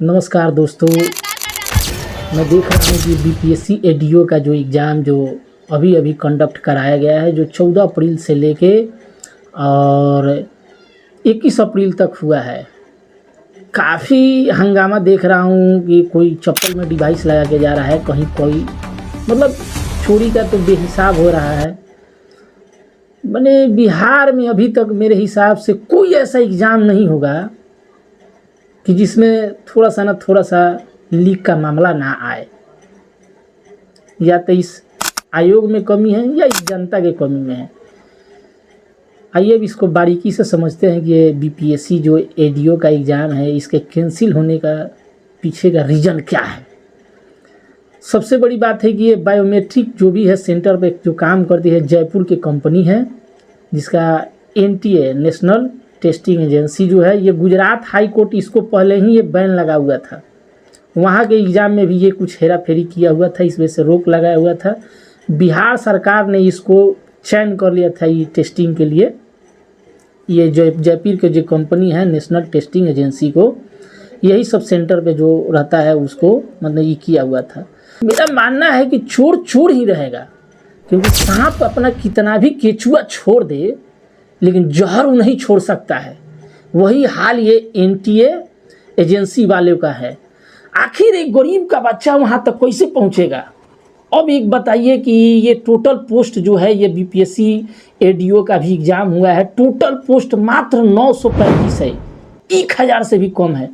नमस्कार दोस्तों, मैं देख रहा हूँ कि बीपीएससी एडीओ का जो एग्ज़ाम जो अभी अभी कंडक्ट कराया गया है, जो 14 अप्रैल से लेके और 21 अप्रैल तक हुआ है। काफ़ी हंगामा देख रहा हूँ कि कोई चप्पल में डिवाइस लगा के जा रहा है, कहीं कोई मतलब चोरी का तो बेहिसाब हो रहा है। मैंने बिहार में अभी तक मेरे हिसाब से कोई ऐसा एग्ज़ाम नहीं होगा कि जिसमें थोड़ा सा लीक का मामला ना आए। या तो इस आयोग में कमी है या इस जनता के कमी में है। आइए अब इसको बारीकी से समझते हैं कि ये बीपीएससी जो एडीओ का एग्ज़ाम है, इसके कैंसिल होने का पीछे का रीज़न क्या है। सबसे बड़ी बात है कि ये बायोमेट्रिक जो भी है सेंटर पे जो काम करती है, जयपुर की कंपनी है, जिसका एनटीए नेशनल टेस्टिंग एजेंसी जो है, ये गुजरात हाई कोर्ट इसको पहले ही ये बैन लगा हुआ था। वहाँ के एग्ज़ाम में भी ये कुछ हेरा फेरी किया हुआ था, इस वजह से रोक लगाया हुआ था। बिहार सरकार ने इसको चयन कर लिया था ये टेस्टिंग के लिए। ये जयपुर के जो कंपनी है नेशनल टेस्टिंग एजेंसी को, यही सब सेंटर पे जो रहता है उसको मतलब ये किया हुआ था। मेरा मानना है कि चोर चोर ही रहेगा, क्योंकि सांप अपना कितना भी केचुआ छोड़ दे लेकिन जहर वो नहीं छोड़ सकता है। वही हाल ये एनटीए एजेंसी वाले का है। आखिर एक गरीब का बच्चा वहाँ तक कैसे पहुँचेगा। अब एक बताइए कि ये टोटल पोस्ट जो है, ये बीपीएससी एडीओ का भी एग्ज़ाम हुआ है, टोटल पोस्ट मात्र 935 है, 1000 से भी कम है।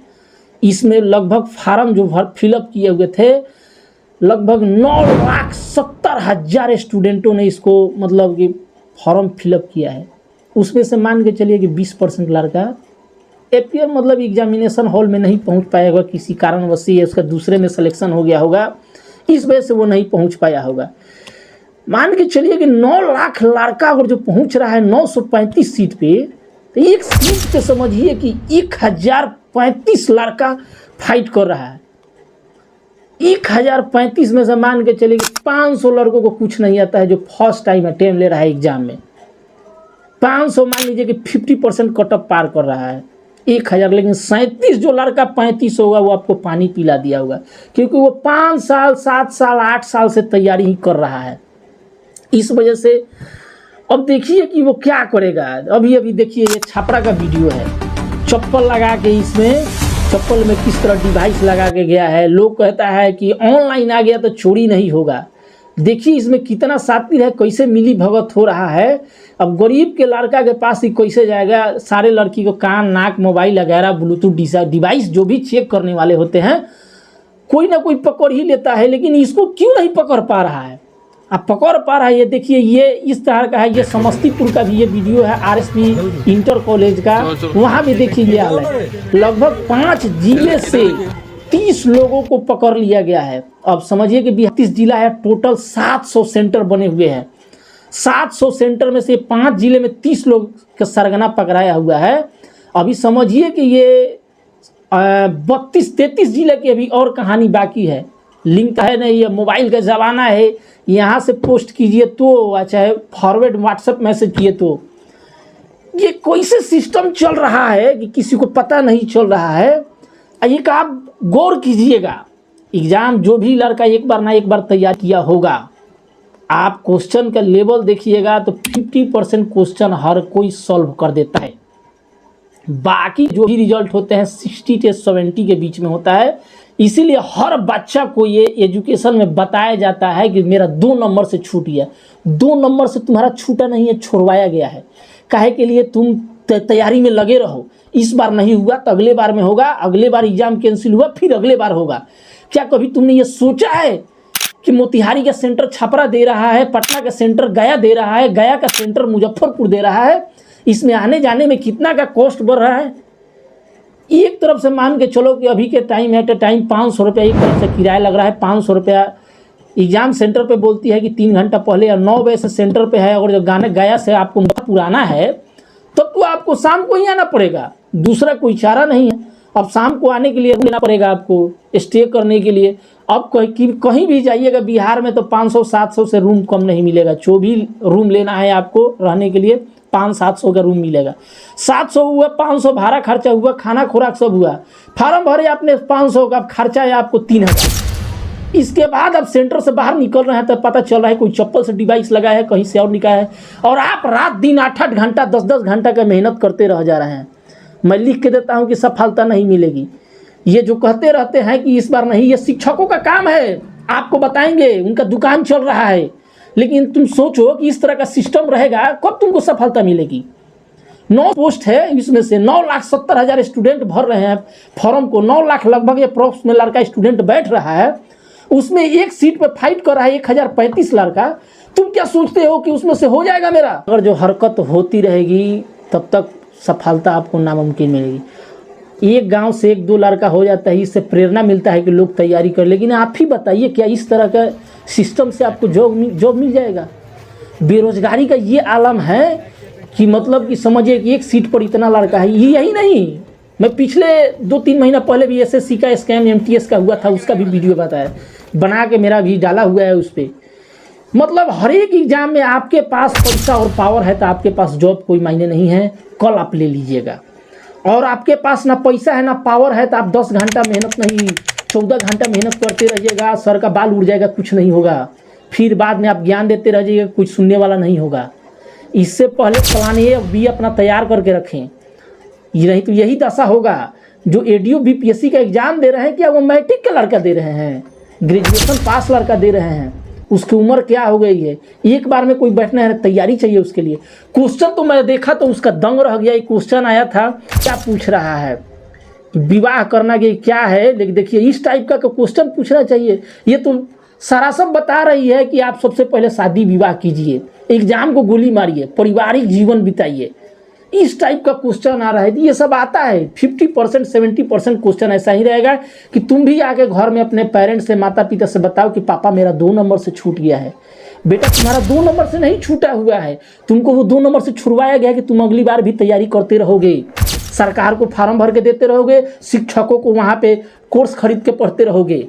इसमें लगभग फार्म जो फिलअप किए हुए थे, लगभग 9,70,000 स्टूडेंटों ने इसको मतलब कि फॉर्म फिलअप किया है। उसमें से मान के चलिए कि 20% लड़का एपीआर मतलब एग्जामिनेशन हॉल में नहीं पहुंच पाएगा, किसी कारणवश से उसका दूसरे में सिलेक्शन हो गया होगा, इस वजह से वो नहीं पहुंच पाया होगा। मान के चलिए कि 9 लाख लड़का अगर जो पहुंच रहा है 935 सीट पे, तो एक सीट पे समझिए कि 1035 लड़का फाइट कर रहा है। 1035 में से मान के चलिए कि 500 लड़कों को कुछ नहीं आता है जो फर्स्ट टाइम अटेम्प्ट ले रहा है एग्जाम में। 500 मान लीजिए कि 50% कटअप पार कर रहा है 1000, लेकिन 37 जो लड़का 35 होगा वो आपको पानी पिला दिया होगा, क्योंकि वो 5 साल 7 साल 8 साल से तैयारी ही कर रहा है। इस वजह से अब देखिए कि वो क्या करेगा। अभी देखिए ये छापरा का वीडियो है, चप्पल लगा के, इसमें चप्पल में किस तरह डिवाइस लगा के गया है। लोग कहता है कि ऑनलाइन आ गया तो चोरी नहीं होगा। देखिए इसमें कितना शातिर है, कैसे मिली भगत हो रहा है। अब गरीब के लड़का के पास ही कैसे जाएगा। सारे लड़की को कान नाक मोबाइल वगैरह ब्लूटूथ डिवाइस जो भी चेक करने वाले होते हैं, कोई ना कोई पकड़ ही लेता है, लेकिन इसको क्यों नहीं पकड़ पा रहा है। अब पकड़ पा रहा है। ये देखिए ये इस तरह का है। ये समस्तीपुर का भी ये वीडियो है, आरएसपी इंटर कॉलेज का। वहाँ भी देखिए ये हाल है। लगभग 5 जिले से 30 लोगों को पकड़ लिया गया है। अब समझिए कि 32 जिला है, टोटल 700 सेंटर बने हुए हैं। 700 सेंटर में से 5 जिले में 30 लोग का सरगना पकड़ाया हुआ है। अभी समझिए कि ये 32-33 जिले की अभी और कहानी बाकी है। लिंक है नहीं, ये मोबाइल का ज़माना है, यहाँ से पोस्ट कीजिए तो, चाहे फॉरवर्ड व्हाट्सएप मैसेज किए तो। ये कैसे सिस्टम चल रहा है कि किसी को पता नहीं चल रहा है। ये का आप गौर कीजिएगा। एग्ज़ाम जो भी लड़का एक बार ना एक बार तैयार किया होगा, आप क्वेश्चन का लेवल देखिएगा तो 50% क्वेश्चन हर कोई सॉल्व कर देता है। बाकी जो भी रिजल्ट होते हैं 60 से 70 के बीच में होता है। इसीलिए हर बच्चा को ये एजुकेशन में बताया जाता है कि मेरा 2 नंबर से छूट गया। 2 नंबर से तुम्हारा छूटा नहीं है, छुड़वाया गया है। काहे के लिए तुम तैयारी में लगे रहो। इस बार नहीं हुआ तो अगले बार में होगा, अगले बार एग्जाम कैंसिल हुआ फिर अगले बार होगा। क्या कभी तुमने ये सोचा है कि मोतिहारी का सेंटर छपरा दे रहा है, पटना का सेंटर गया दे रहा है, गया का सेंटर मुजफ्फरपुर दे रहा है। इसमें आने जाने में कितना का कॉस्ट बढ़ रहा है। एक तरफ से मान के चलो कि अभी के टाइम एट ए टाइम 500 रुपया एक तरफ से किराया लग रहा है। 500 रुपया एग्जाम सेंटर पे बोलती है कि 3 घंटा पहले या 9 बजे से सेंटर पे है। अगर जो गाने गया से आपको पुराना है तब तो आपको शाम को ही आना पड़ेगा, दूसरा कोई चारा नहीं है। अब शाम को आने के लिए आना पड़ेगा आपको स्टे करने के लिए। अब कहीं भी जाइएगा बिहार में तो 500-700 से रूम कम नहीं मिलेगा। जो भी रूम लेना है आपको रहने के लिए 500-700 का रूम मिलेगा। 700 हुआ, 500 भाड़ा खर्चा हुआ, खाना खुराक सब हुआ, फार्म भरे आपने 500 का खर्चा है आपको 3000। इसके बाद आप सेंटर से बाहर निकल रहे हैं तब पता चल रहा है कोई चप्पल से डिवाइस लगा है, कहीं से और निकाला है, और आप रात दिन 8-8 घंटा 10-10 घंटा का मेहनत करते रह जा रहे हैं। मैं लिख के देता हूँ कि सफलता नहीं मिलेगी। ये जो कहते रहते हैं कि इस बार नहीं, ये शिक्षकों का काम है, आपको बताएंगे, उनका दुकान चल रहा है। लेकिन तुम सोचो कि इस तरह का सिस्टम रहेगा कब तुमको सफलता मिलेगी। 9 पोस्ट है, इसमें से 9,70,000 स्टूडेंट भर रहे हैं फॉर्म को। 9 लाख लगभग ये अप्रॉक्स में लड़का स्टूडेंट बैठ रहा है, उसमें एक सीट पे फाइट कर रहा है 1035 लड़का। तुम क्या सोचते हो कि उसमें से हो जाएगा मेरा? अगर जो हरकत होती रहेगी तब तक सफलता आपको नामुमकिन मिलेगी। एक गांव से 1-2 लड़का हो जाता है, इससे प्रेरणा मिलता है कि लोग तैयारी कर। लेकिन आप ही बताइए क्या इस तरह का सिस्टम से आपको जॉब मिल जाएगा? बेरोजगारी का ये आलम है कि मतलब कि समझिए कि एक सीट पर इतना लड़का है। यही नहीं, मैं पिछले 2-3 महीना पहले भी एसएससी का स्कैम एमटीएस का हुआ था, उसका भी वीडियो बताया, बना के मेरा भी डाला हुआ है उस पर। मतलब हर एक एग्जाम में आपके पास पैसा और पावर है तो आपके पास जॉब कोई मायने नहीं है, कल आप ले लीजिएगा। और आपके पास ना पैसा है ना पावर है तो आप 10 घंटा मेहनत नहीं, 14 घंटा मेहनत करते रहिएगा, सर का बाल उड़ जाएगा, कुछ नहीं होगा। फिर बाद में आप ज्ञान देते रहिएगा, कुछ सुनने वाला नहीं होगा। इससे पहले प्लान ए बी अपना तैयार करके रखें, ये नहीं तो यही दशा होगा। जो एडीओ बीपीएससी का एग्जाम दे रहे हैं क्या वो मैट्रिक का लड़का दे रहे हैं, ग्रेजुएशन पास लड़का दे रहे हैं? उसकी उम्र क्या हो गई है? एक बार में कोई बैठना है, तैयारी चाहिए उसके लिए। क्वेश्चन तो मैं देखा तो उसका दंग रह गया। एक क्वेश्चन आया था, क्या पूछ रहा है कि विवाह करना के क्या है, लेकिन देखिए इस टाइप का क्वेश्चन पूछना चाहिए। ये तो सरासर बता रही है कि आप सबसे पहले शादी विवाह कीजिए, एग्जाम को गोली मारिए, पारिवारिक जीवन बिताइए। इस टाइप का क्वेश्चन आ रहा है। ये सब आता है 50% 70% क्वेश्चन ऐसा ही रहेगा कि तुम भी आके घर में अपने पेरेंट्स से, माता पिता से बताओ कि पापा मेरा 2 नंबर से छूट गया है। बेटा तुम्हारा 2 नंबर से नहीं छूटा हुआ है, तुमको वो 2 नंबर से छुड़वाया गया कि तुम अगली बार भी तैयारी करते रहोगे, सरकार को फार्म भर के देते रहोगे, शिक्षकों को वहाँ पे कोर्स खरीद के पढ़ते रहोगे।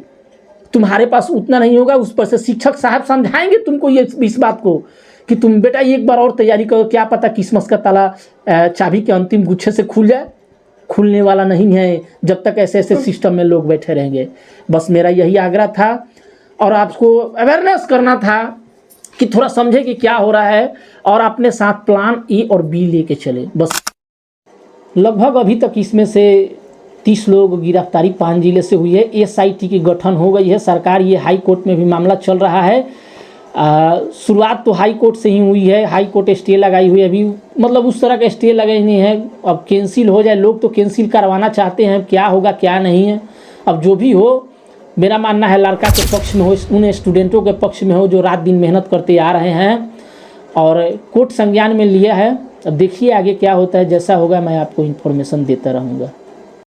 तुम्हारे पास उतना नहीं होगा, उस पर से शिक्षक साहब समझाएंगे तुमको ये इस बात को कि तुम बेटा एक बार और तैयारी करो, क्या पता किस्मत का ताला चाबी के अंतिम गुच्छे से खुल जाए। खुलने वाला नहीं है जब तक ऐसे ऐसे सिस्टम में लोग बैठे रहेंगे। बस मेरा यही आग्रह था और आपको अवेयरनेस करना था कि थोड़ा समझे कि क्या हो रहा है और अपने साथ प्लान ए और बी लेके चले। बस लगभग अभी तक इसमें से 30 लोग गिरफ्तारी 5 जिले से हुई है। एसआईटी की गठन हो गई है। सरकार, ये हाई कोर्ट में भी मामला चल रहा है। शुरुआत तो हाई कोर्ट से ही हुई है, हाई कोर्ट स्टे लगाई हुई है। अभी मतलब उस तरह का स्टे लगे नहीं है, अब कैंसिल हो जाए। लोग तो कैंसिल करवाना चाहते हैं, क्या होगा क्या नहीं है। अब जो भी हो, मेरा मानना है लड़का के पक्ष में हो, उन स्टूडेंटों के पक्ष में हो जो रात दिन मेहनत करते आ रहे हैं और कोर्ट संज्ञान में लिया है। अब देखिए आगे क्या होता है, जैसा होगा मैं आपको इन्फॉर्मेशन देता रहूँगा।